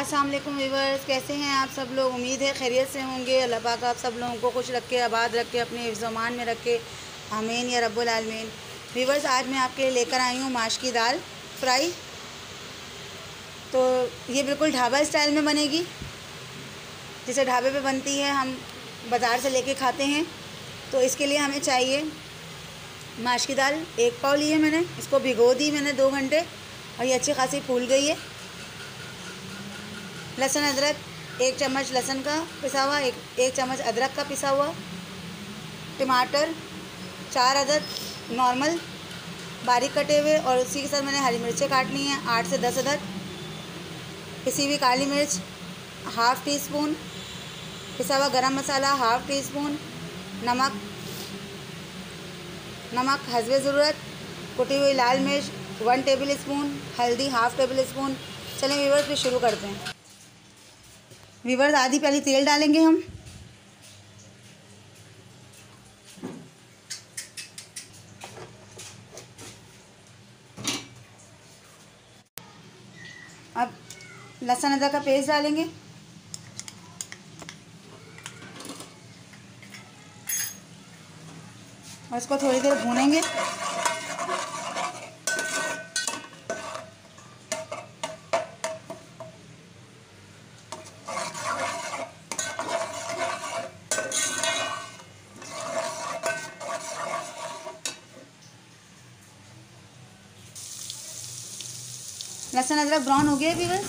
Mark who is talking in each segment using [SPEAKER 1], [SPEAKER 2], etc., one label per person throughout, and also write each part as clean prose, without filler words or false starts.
[SPEAKER 1] अस्सलाम वालेकुम व्यूअर्स, कैसे हैं आप सब लोग। उम्मीद है खैरियत से होंगे। अल्लाह पाक आप सब लोगों को खुश रखे, आबाद रखे, अपने हिफ्ज़-ओ-मान में रखे, आमीन या रब्बुल आलमीन। व्यूअर्स, आज मैं आपके लिए लेकर आई हूँ माश की दाल फ्राई। तो ये बिल्कुल ढाबा स्टाइल में बनेगी, जैसे ढाबे पे बनती है, हम बाज़ार से लेके खाते हैं। तो इसके लिए हमें चाहिए माश की दाल 1 पाव ली है मैंने, इसको भिगो दी मैंने 2 घंटे और ये अच्छी खासी फूल गई है। लहसुन अदरक 1 चम्मच लहसुन का पिसा हुआ, एक चम्मच अदरक का पिसा हुआ। टमाटर 4 अदद नॉर्मल बारीक कटे हुए, और उसी के साथ मैंने हरी मिर्चें काटनी है 8 से 10 अदद। पिसी हुई काली मिर्च ½ टी स्पून, पिसा हुआ गरम मसाला ½ टी स्पून, नमक हस्बे ज़रूरत, कुटी हुई लाल मिर्च 1 टेबल स्पून, हल्दी ½ टेबल स्पून। चलें व्यूअर्स, फिर शुरू करते हैं। व्यूअर्स, आधी प्याली तेल डालेंगे हम। अब लहसुन अदरक का पेस्ट डालेंगे, और इसको थोड़ी देर भूनेंगे। लहसुन अदरक ब्राउन हो गया व्यूअर्स।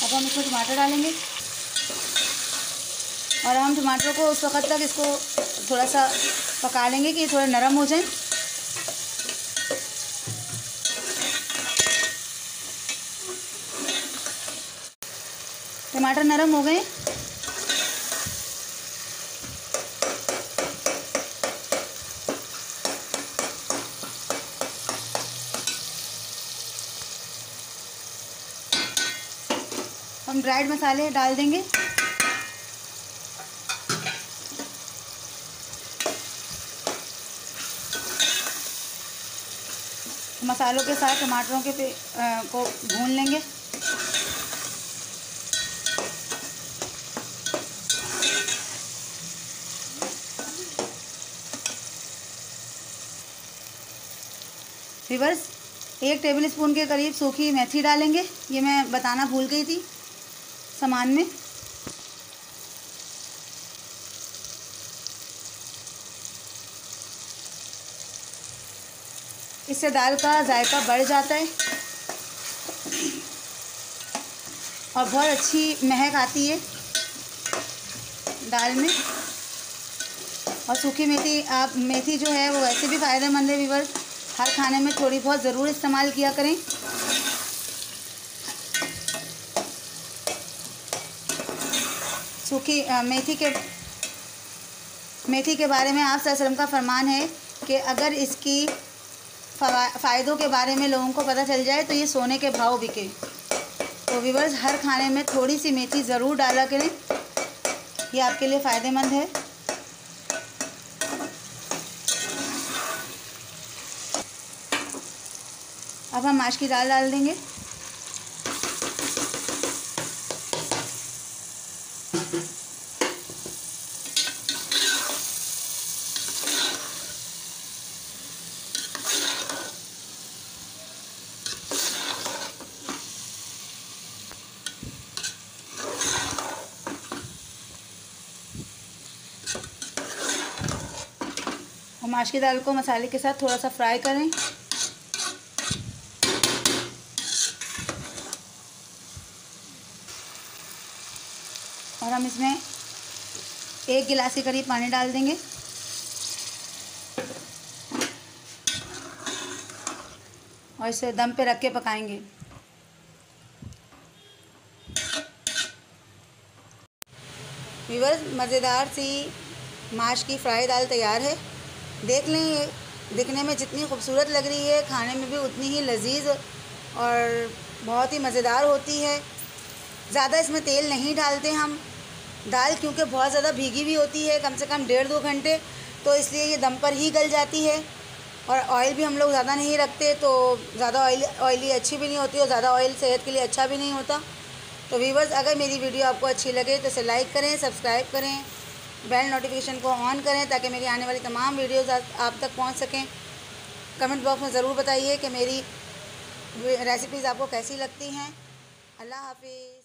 [SPEAKER 1] अब हम इसमें टमाटर डालेंगे, और हम टमाटर को उस वक्त तक इसको थोड़ा सा पका लेंगे कि थोड़ा नरम हो जाए। टमाटर नरम हो गए, हम ड्राइड मसाले डाल देंगे। मसालों के साथ टमाटरों के को भून लेंगे। व्यूअर्स, 1 टेबल स्पून के करीब सूखी मेथी डालेंगे, ये मैं बताना भूल गई थी सामान में। इससे दाल का जायका बढ़ जाता है और बहुत अच्छी महक आती है दाल में। और सूखी मेथी जो है वो वैसे भी फ़ायदेमंद है व्यूअर्स, हर खाने में थोड़ी बहुत ज़रूर इस्तेमाल किया करें। सूखी मेथी के बारे में आप सल्लल्लाहु अलैहि वसल्लम का फरमान है कि अगर इसकी फ़ायदों के बारे में लोगों को पता चल जाए तो ये सोने के भाव बिके। तो व्यूअर्स, हर खाने में थोड़ी सी मेथी ज़रूर डाला करें, ये आपके लिए फ़ायदेमंद है। अब हम माश की दाल डाल देंगे। और माश की दाल को मसाले के साथ थोड़ा सा फ्राई करें। और हम इसमें 1 गिलास के करीब पानी डाल देंगे, और इसे दम पे रख के पकाएंगे। व्यूअर्स, मज़ेदार सी माश की फ्राई दाल तैयार है। देख लें, ये दिखने में जितनी खूबसूरत लग रही है, खाने में भी उतनी ही लजीज और बहुत ही मज़ेदार होती है। ज़्यादा इसमें तेल नहीं डालते हम। दाल क्योंकि बहुत ज़्यादा भीगी हुई होती है, कम से कम 1.5-2 घंटे, तो इसलिए ये दम पर ही गल जाती है। और ऑयल भी हम लोग ज़्यादा नहीं रखते, तो ज़्यादा ऑयली अच्छी भी नहीं होती और ज़्यादा ऑयल सेहत के लिए अच्छा भी नहीं होता। तो व्यूवर्स, अगर मेरी वीडियो आपको अच्छी लगे तो इसे लाइक करें, सब्सक्राइब करें, बेल नोटिफिकेशन को ऑन करें ताकि मेरी आने वाली तमाम वीडियोज़ आप तक पहुँच सकें। कमेंट बॉक्स में ज़रूर बताइए कि मेरी रेसिपीज़ आपको कैसी लगती हैं। अल्लाह हाफ़िज़।